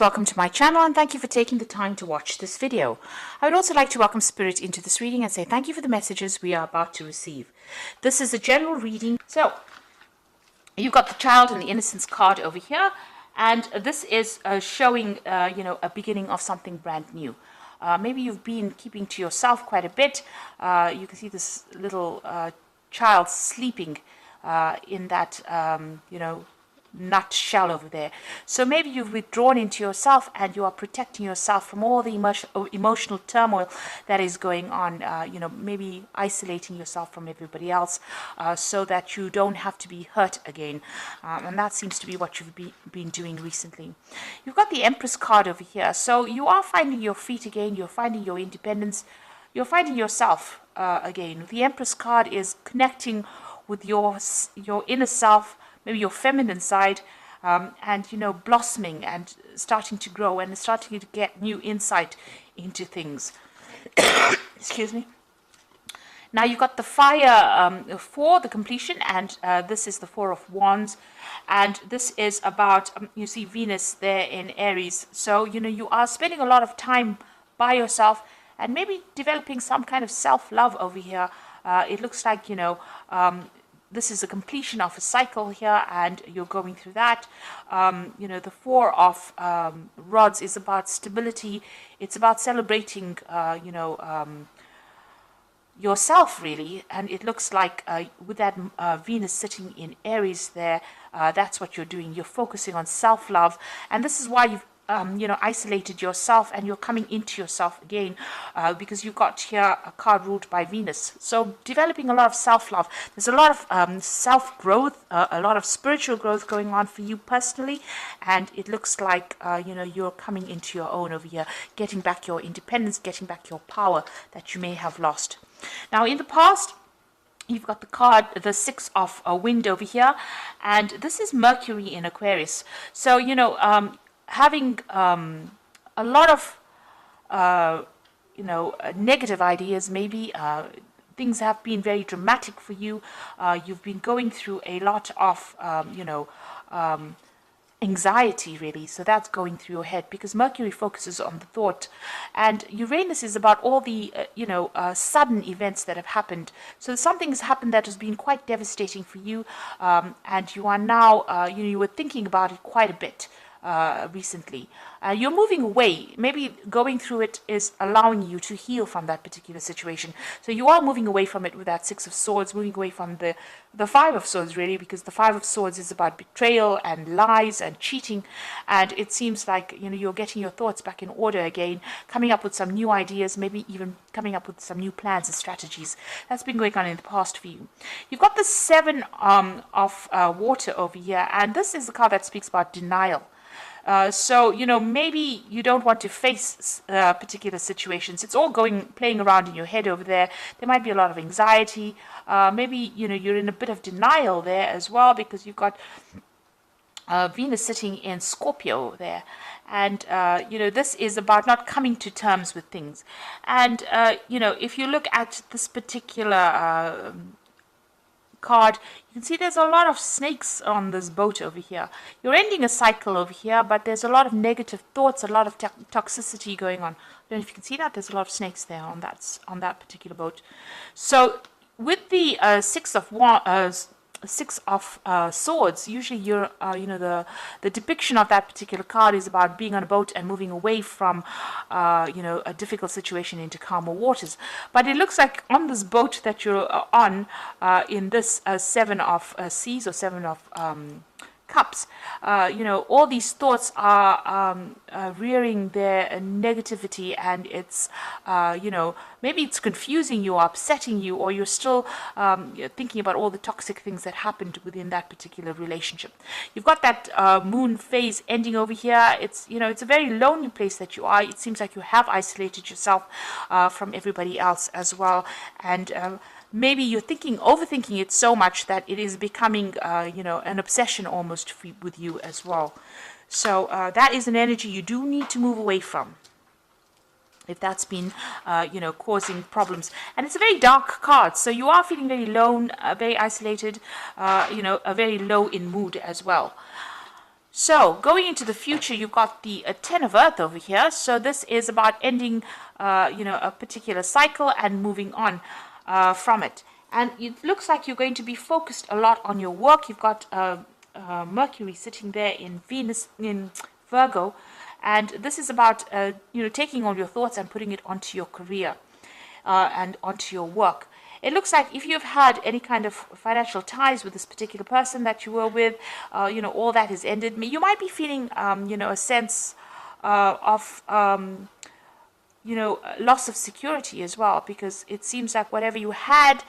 Welcome to my channel and thank you for taking the time to watch this video. I would also like to welcome Spirit into this reading and say thank you for the messages we are about to receive. This is a general reading. So you've got the Child and the Innocence card over here, and this is showing a beginning of something brand new. Maybe you've been keeping to yourself quite a bit. You can see this little child sleeping in that nut shell over there. So maybe you've withdrawn into yourself and you are protecting yourself from all the emotional turmoil that is going on, maybe isolating yourself from everybody else so that you don't have to be hurt again. And that seems to be what you've been doing recently. You've got the Empress card over here. So you are finding your feet again. You're finding your independence. You're finding yourself again. The Empress card is connecting with your inner self, maybe your feminine side, and blossoming and starting to grow and starting to get new insight into things. Excuse me. Now you've got the Fire for the completion, and this is the Four of Wands, and this is about you see Venus there in Aries. So you are spending a lot of time by yourself and maybe developing some kind of self-love over here. It looks like this is a completion of a cycle here, and you're going through that. The Four of Rods is about stability. It's about celebrating, yourself, really. And it looks like with that Venus sitting in Aries there, that's what you're doing. You're focusing on self-love. And this is why you've isolated yourself, and you're coming into yourself again because you've got here a card ruled by Venus. So developing a lot of self-love. There's a lot of self-growth, a lot of spiritual growth going on for you personally, and it looks like you're coming into your own over here, getting back your independence, getting back your power that you may have lost. Now in the past, you've got the card, the Six of Wind over here, and this is Mercury in Aquarius. So having a lot of negative ideas, maybe things have been very dramatic for you. You've been going through a lot of anxiety, really. So that's going through your head because Mercury focuses on the thought, and Uranus is about all the sudden events that have happened. So something has happened that has been quite devastating for you, and you are now you were thinking about it quite a bit recently. You're moving away. Maybe going through it is allowing you to heal from that particular situation. So you are moving away from it with that Six of Swords, moving away from the Five of Swords, really, because the Five of Swords is about betrayal and lies and cheating. And it seems like you're getting your thoughts back in order again, coming up with some new ideas, maybe even coming up with some new plans and strategies. That's been going on in the past for you. You've got the Seven of Water over here, and this is the card that speaks about denial. So maybe you don't want to face particular situations. It's all playing around in your head over there. There might be a lot of anxiety. Maybe you're in a bit of denial there as well, because you've got Venus sitting in Scorpio there, and this is about not coming to terms with things. And if you look at this particular card, you can see there's a lot of snakes on this boat over here. You're ending a cycle over here, but there's a lot of negative thoughts, a lot of toxicity going on. I don't know if you can see that. There's a lot of snakes there on that particular boat. So with the Six of Swords, usually you're the depiction of that particular card is about being on a boat and moving away from a difficult situation into calmer waters. But it looks like on this boat that you're on, in this Seven of Seas or Seven of Cups, all these thoughts are rearing their negativity, and it's maybe it's confusing you or upsetting you, or you're still thinking about all the toxic things that happened within that particular relationship. You've got that moon phase ending over here. It's it's a very lonely place that you are. It seems like you have isolated yourself from everybody else as well, and maybe you're overthinking it so much that it is becoming, an obsession almost with you as well. So that is an energy you do need to move away from, if that's been, causing problems. And it's a very dark card, so you are feeling very lone, very isolated, very low in mood as well. So going into the future, you've got the 10 of Earth over here. So this is about ending, a particular cycle and moving on from it. And it looks like you're going to be focused a lot on your work. You've got Mercury sitting there in Venus, in Virgo. And this is about, taking all your thoughts and putting it onto your career and onto your work. It looks like if you've had any kind of financial ties with this particular person that you were with, all that has ended. You might be feeling, a sense of, loss of security as well, because it seems like whatever you had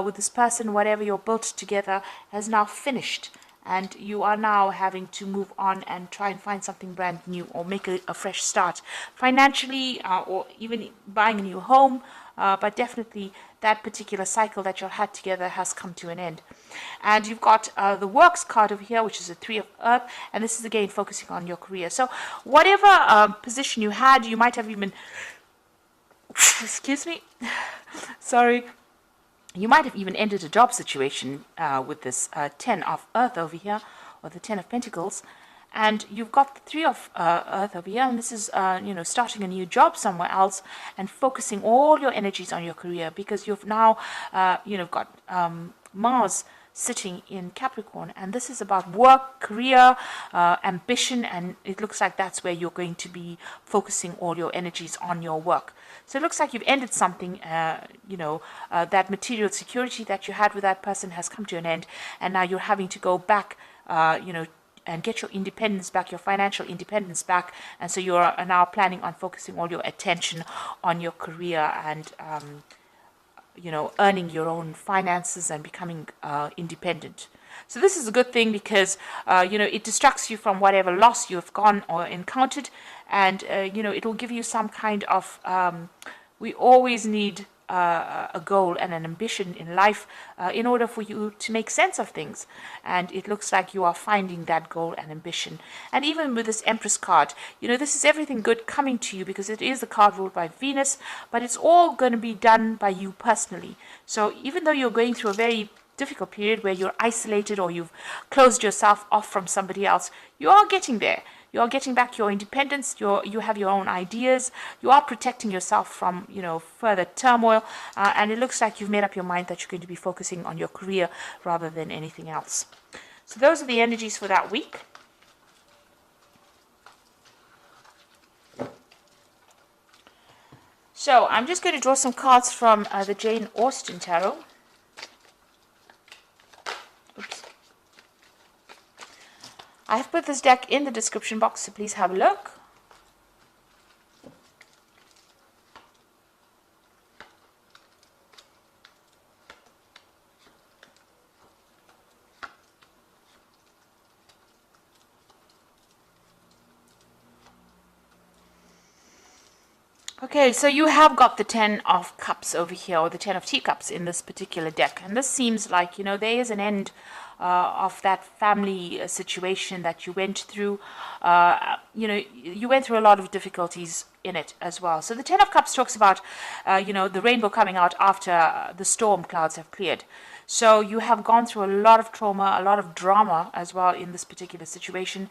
with this person, whatever you're built together, has now finished. And you are now having to move on and try and find something brand new or make a fresh start financially, or even buying a new home. But definitely that particular cycle that you had together has come to an end. And you've got the works card over here, which is a 3 of Earth. And this is again focusing on your career. So whatever position you had, you might have even, excuse me, sorry. You might have even ended a job situation with this 10 of Earth over here, or the 10 of Pentacles. And you've got the 3 of Earth over here, and this is, starting a new job somewhere else and focusing all your energies on your career, because you've now, got Mars sitting in Capricorn, and this is about work, career, ambition, and it looks like that's where you're going to be focusing all your energies on your work. So it looks like you've ended something, that material security that you had with that person has come to an end, and now you're having to go back, and get your independence back, your financial independence back, and so you're now planning on focusing all your attention on your career and, earning your own finances and becoming independent. So this is a good thing because, it distracts you from whatever loss you've gone or encountered, and, it will give you some kind of, we always need a goal and an ambition in life in order for you to make sense of things. And it looks like you are finding that goal and ambition. And even with this Empress card, this is everything good coming to you, because it is a card ruled by Venus, but it's all going to be done by you personally. So even though you're going through a very difficult period where you're isolated or you've closed yourself off from somebody else, you are getting there. You're getting back your independence. You have your own ideas. You are protecting yourself from, further turmoil. And it looks like you've made up your mind that you're going to be focusing on your career rather than anything else. So those are the energies for that week. So I'm just going to draw some cards from the Jane Austen Tarot. Oops. I have put this deck in the description box, so please have a look. Okay, so you have got the 10 of Cups over here, or the 10 of Teacups in this particular deck. And this seems like, there is an end of that family situation that you went through. You went through a lot of difficulties in it as well. So the 10 of Cups talks about, the rainbow coming out after the storm clouds have cleared. So you have gone through a lot of trauma, a lot of drama as well in this particular situation.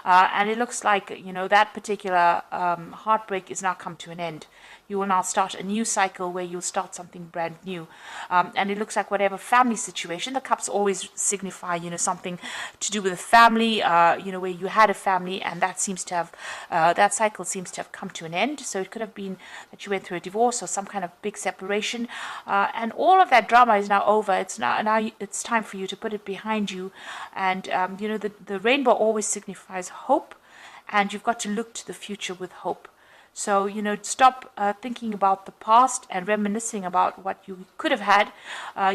And it looks like, that particular heartbreak is now come to an end. You will now start a new cycle where you'll start something brand new. And it looks like whatever family situation, the cups always signify, something to do with a family, where you had a family, and that seems to have, that cycle seems to have come to an end. So it could have been that you went through a divorce or some kind of big separation. And all of that drama is now over. It's now it's time for you to put it behind you. And, the rainbow always signifies hope, and you've got to look to the future with hope. So, stop thinking about the past and reminiscing about what you could have had.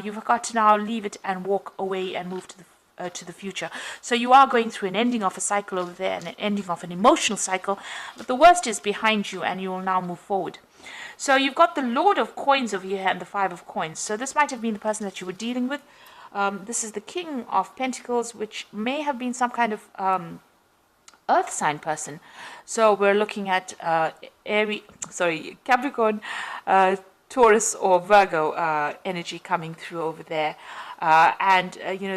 You've got to now leave it and walk away and move to the future. So you are going through an ending of a cycle over there and an ending of an emotional cycle, but the worst is behind you and you will now move forward. So you've got the Lord of Coins over here and the Five of Coins. So this might have been the person that you were dealing with. This is the King of Pentacles, which may have been some kind of earth sign person. So we're looking at Capricorn, Taurus or Virgo energy coming through over there.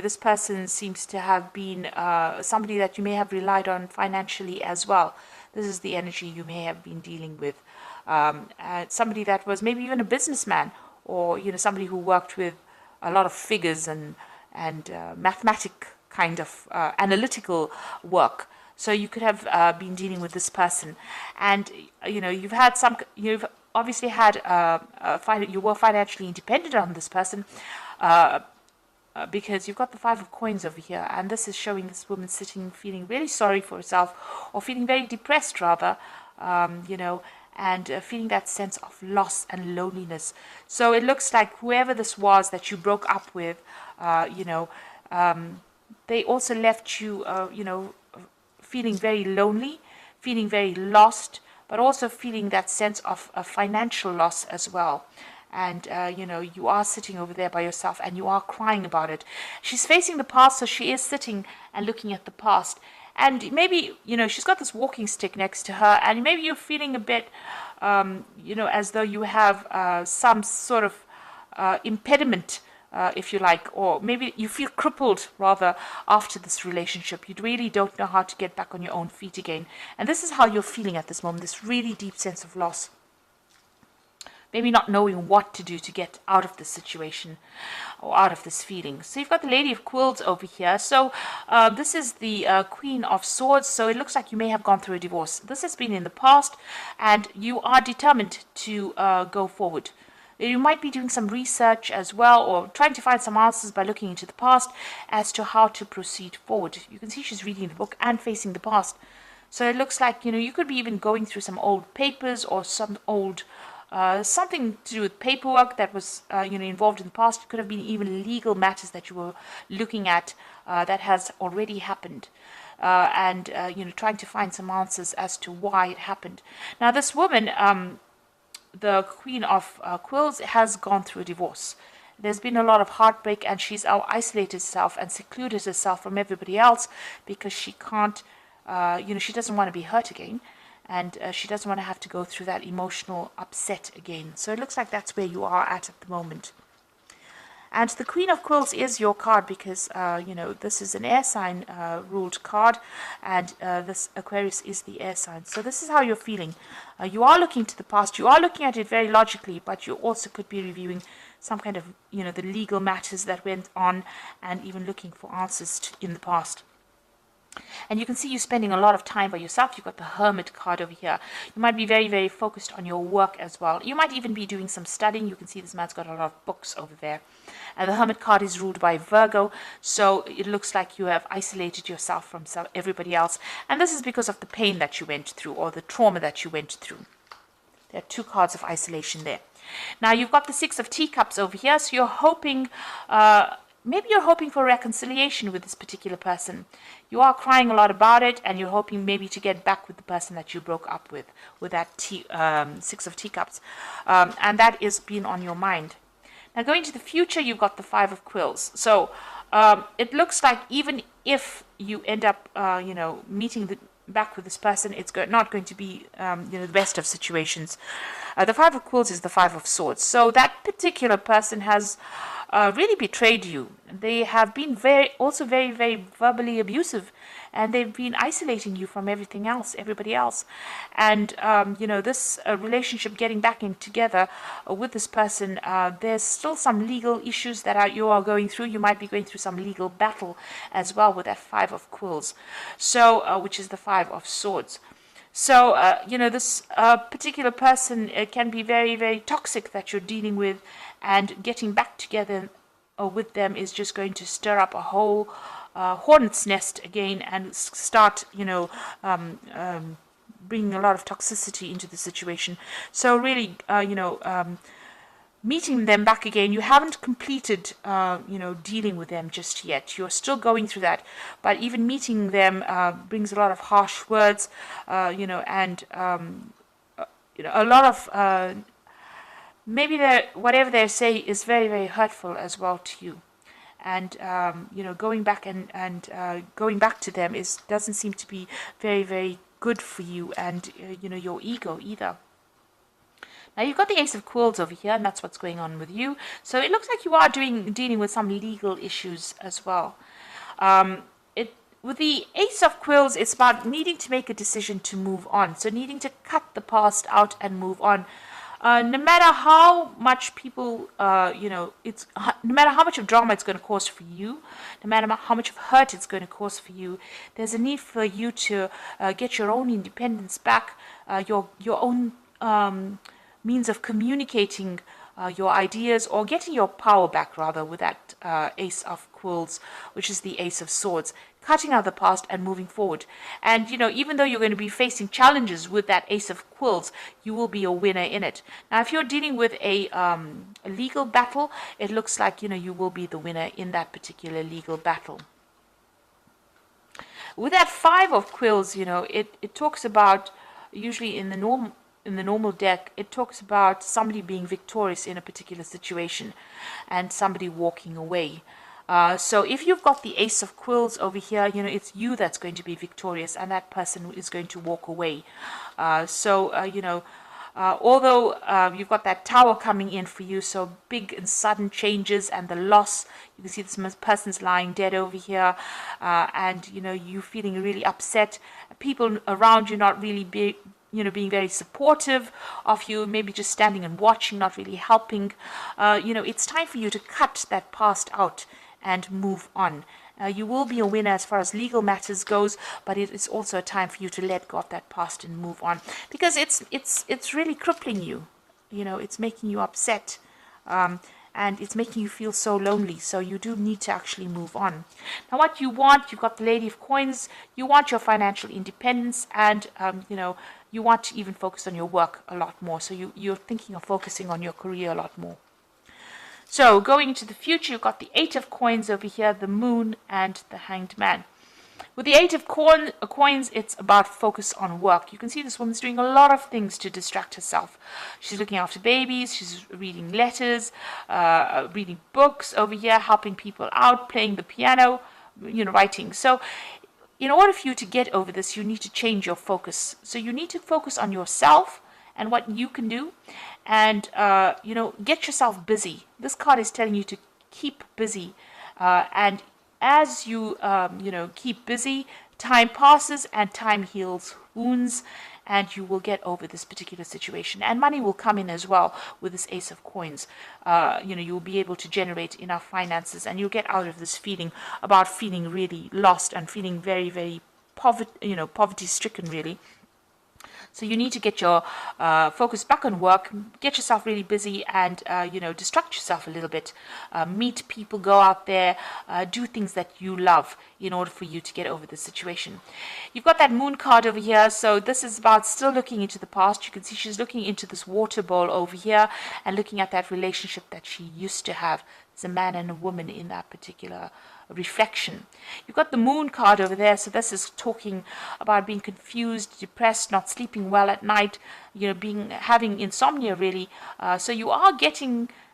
This person seems to have been somebody that you may have relied on financially as well. This is the energy you may have been dealing with. Somebody that was maybe even a businessman, or somebody who worked with a lot of figures and mathematic kind of analytical work. So you could have been dealing with this person, and you've obviously had you were financially independent on this person. Because you've got the 5 of coins over here, and this is showing this woman sitting feeling really sorry for herself, or feeling very depressed rather, and feeling that sense of loss and loneliness. So it looks like whoever this was that you broke up with, they also left you, feeling very lonely, feeling very lost, but also feeling that sense of financial loss as well. And, you are sitting over there by yourself and you are crying about it. She's facing the past, so she is sitting and looking at the past. And maybe, she's got this walking stick next to her, and maybe you're feeling a bit, as though you have some sort of impediment, if you like, or maybe you feel crippled rather after this relationship. You really don't know how to get back on your own feet again. And this is how you're feeling at this moment, this really deep sense of loss. Maybe not knowing what to do to get out of this situation or out of this feeling. So you've got the Lady of Quills over here. So this is the Queen of Swords. So it looks like you may have gone through a divorce. This has been in the past, and you are determined to go forward. You might be doing some research as well, or trying to find some answers by looking into the past as to how to proceed forward. You can see she's reading the book and facing the past. So it looks like, you could be even going through some old papers or some old something to do with paperwork that was involved in the past. It could have been even legal matters that you were looking at that has already happened, and trying to find some answers as to why it happened. Now this woman, the Queen of Quills, has gone through a divorce. There's been a lot of heartbreak, and she's isolated herself and secluded herself from everybody else because she can't, she doesn't want to be hurt again. And she doesn't want to have to go through that emotional upset again. So it looks like that's where you are at the moment. And the Queen of Quills is your card because, this is an air sign ruled card. And this Aquarius is the air sign. So this is how you're feeling. You are looking to the past. You are looking at it very logically. But you also could be reviewing some kind of, the legal matters that went on. And even looking for answers in the past. And you can see you spending a lot of time by yourself. You've got the Hermit card over here. You might be very, very focused on your work as well. You might even be doing some studying. You can see this man's got a lot of books over there. And the Hermit card is ruled by Virgo. So it looks like you have isolated yourself from everybody else. And this is because of the pain that you went through, or the trauma that you went through. There are 2 cards of isolation there. Now you've got the 6 of Teacups over here. So you're hoping... maybe you're hoping for reconciliation with this particular person. You are crying a lot about it, and you're hoping maybe to get back with the person that you broke up with that 6 of Teacups. And that is been on your mind. Now, going to the future, you've got the 5 of Quills. So it looks like even if you end up, meeting back with this person, it's not going to be, the best of situations. The 5 of Quills is the 5 of Swords. So that particular person has... really betrayed you. They have been very, very verbally abusive, and they've been isolating you from everybody else. And this relationship, getting back in together with this person, there's still some legal issues that you are going through. You might be going through some legal battle as well with that 5 of Quills, so which is the 5 of Swords. So, this particular person can be very, very toxic that you're dealing with, and getting back together with them is just going to stir up a whole hornet's nest again, and start, bringing a lot of toxicity into the situation. So really, meeting them back again, you haven't completed, dealing with them just yet. You're still going through that. But even meeting them brings a lot of harsh words, and, a lot of, maybe whatever they say is very, very hurtful as well to you. And, going back and going back to them doesn't seem to be very, very good for you and, your ego either. Now you've got the Ace of Quills over here, and that's what's going on with you. So it looks like you are dealing with some legal issues as well. With the Ace of Quills, it's about needing to make a decision to move on. So needing to cut the past out and move on. No matter how much people, no matter how much of drama it's going to cause for you, no matter how much of hurt it's going to cause for you, there's a need for you to get your own independence back, your own means of communicating your ideas, or getting your power back, rather, with that Ace of Quills, which is the Ace of Swords. Cutting out the past and moving forward. And, even though you're going to be facing challenges with that Ace of Quills, you will be a winner in it. Now, if you're dealing with a legal battle, it looks like, you will be the winner in that particular legal battle. With that Five of Quills, it talks about, usually in the normal deck, it talks about somebody being victorious in a particular situation and somebody walking away. So if you've got the Ace of Quills over here, it's you that's going to be victorious, and that person is going to walk away. Although you've got that Tower coming in for you, so big and sudden changes and the loss. You can see this person's lying dead over here, and you feeling really upset. People around you not really being very supportive of you, maybe just standing and watching, not really helping. It's time for you to cut that past out and move on. You will be a winner as far as legal matters goes, but it is also a time for you to let go of that past and move on, because it's really crippling you. It's making you upset, and it's making you feel so lonely. So you do need to actually move on. Now, what you want, you've got the Lady of Coins. You want your financial independence, and you want to even focus on your work a lot more. So you're thinking of focusing on your career a lot more. So going into the future, you've got the Eight of Coins over here, the Moon, and the Hanged Man. With the Eight of Coins, it's about focus on work. You can see this woman's doing a lot of things to distract herself. She's looking after babies, she's reading letters, reading books over here, helping people out, playing the piano, writing. So in order for you to get over this, you need to change your focus. So you need to focus on yourself and what you can do, and get yourself busy. This card is telling you to keep busy, and as you keep busy, time passes and time heals wounds, and you will get over this particular situation, and money will come in as well with this Ace of Coins. You'll be able to generate enough finances, and you'll get out of this feeling really lost and feeling very, very poverty stricken, really. So you need to get your focus back on work, get yourself really busy, and, distract yourself a little bit. Meet people, go out there, do things that you love in order for you to get over the situation. You've got that Moon card over here. So this is about still looking into the past. You can see she's looking into this water bowl over here and looking at that relationship that she used to have. There's a man and a woman in that particular reflection. You've got the Moon card over there, so this is talking about being confused, depressed, not sleeping well at night, having insomnia, really. So you are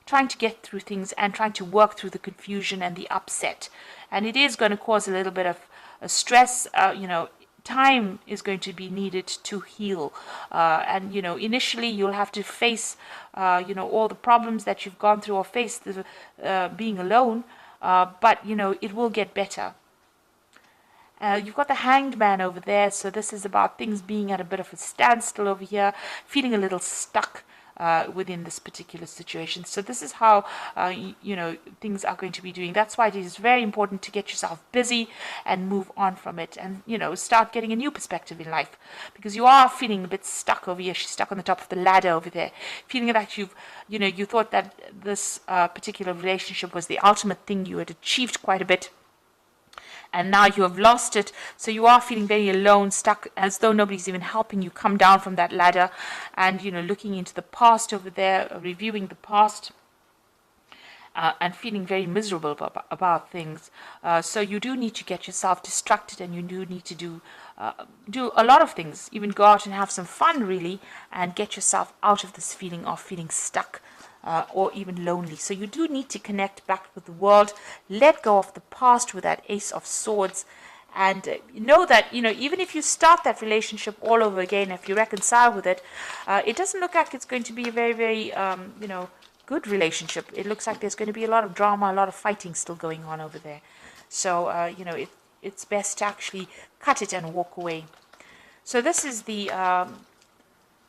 trying to get through things and trying to work through the confusion and the upset, and it is going to cause a little bit of stress. Time is going to be needed to heal, and initially you'll have to face all the problems that you've gone through, or face the being alone. But it will get better. You've got the Hanged Man over there, so this is about things being at a bit of a standstill over here, feeling a little stuck within this particular situation. So this is how things are going to be doing. That's why it is very important to get yourself busy and move on from it, and start getting a new perspective in life, because you are feeling a bit stuck over here. She's stuck on the top of the ladder over there, feeling that you thought that this particular relationship was the ultimate thing. You had achieved quite a bit, and now you have lost it. So you are feeling very alone, stuck, as though nobody's even helping you come down from that ladder, and looking into the past over there, reviewing the past, and feeling very miserable about things. So you do need to get yourself distracted, and you do need to do a lot of things, even go out and have some fun, really, and get yourself out of this feeling of feeling stuck, or even lonely. So you do need to connect back with the world, let go of the past with that Ace of Swords, And know that, even if you start that relationship all over again, if you reconcile with it, it doesn't look like it's going to be a very, very, good relationship. It looks like there's going to be a lot of drama, a lot of fighting still going on over there. So, it's best to actually cut it and walk away. So this is the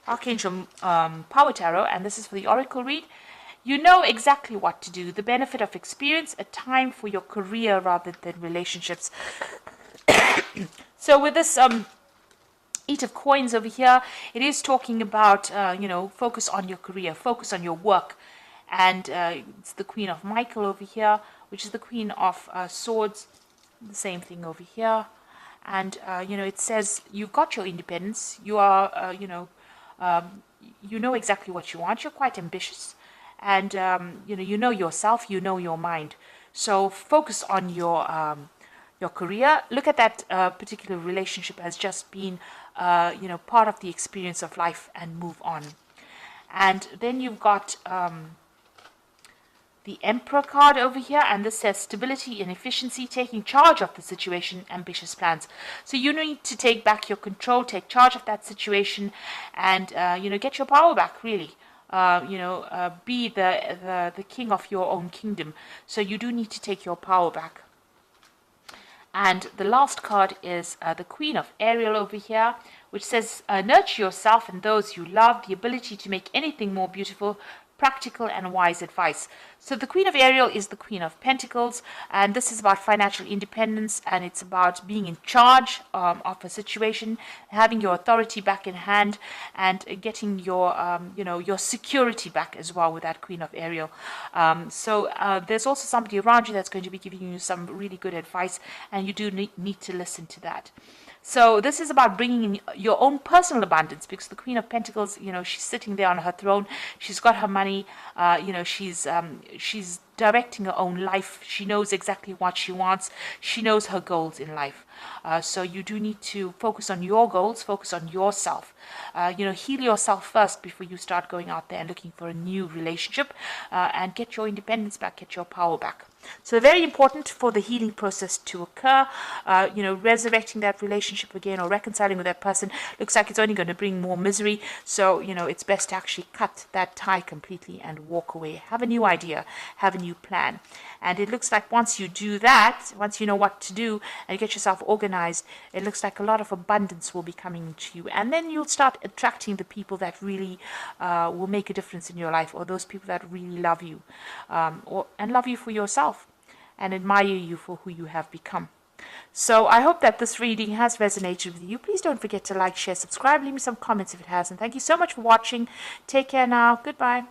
Archangel Power Tarot, and this is for the Oracle read. You know exactly what to do. The benefit of experience, a time for your career rather than relationships. So with this Eight of Coins over here, it is talking about, focus on your career, focus on your work. And it's the Queen of Michael over here, which is the Queen of Swords. The same thing over here. And, it says you've got your independence. You are, you know exactly what you want. You're quite ambitious. And, you know yourself, you know your mind. So focus on your career. Look at that particular relationship as just being, part of the experience of life, and move on. And then you've got the Emperor card over here, and this says stability and efficiency, taking charge of the situation, ambitious plans. So you need to take back your control, take charge of that situation, and get your power back, really. Be the king of your own kingdom. So you do need to take your power back. And the last card is the Queen of Ariel over here, which says nurture yourself and those you love, the ability to make anything more beautiful, practical and wise advice. So the Queen of Ariel is the Queen of Pentacles, and this is about financial independence, and it's about being in charge of a situation, having your authority back in hand, and getting your your security back as well with that Queen of Ariel. So there's also somebody around you that's going to be giving you some really good advice, and you do need to listen to that. So this is about bringing in your own personal abundance, because the Queen of Pentacles, she's sitting there on her throne. She's got her money. She's directing her own life. She knows exactly what she wants. She knows her goals in life. So you do need to focus on your goals, focus on yourself. Heal yourself first before you start going out there and looking for a new relationship, and get your independence back, get your power back. So very important for the healing process to occur. Resurrecting that relationship again or reconciling with that person looks like it's only going to bring more misery. So, it's best to actually cut that tie completely and walk away. Have a new idea, have a new plan. And it looks like once you do that, once you know what to do and get yourself organized, it looks like a lot of abundance will be coming to you. And then you'll start attracting the people that really will make a difference in your life, or those people that really love you, and love you for yourself, and admire you for who you have become. So I hope that this reading has resonated with you. Please don't forget to like, share, subscribe, leave me some comments if it has. And thank you so much for watching. Take care now. Goodbye.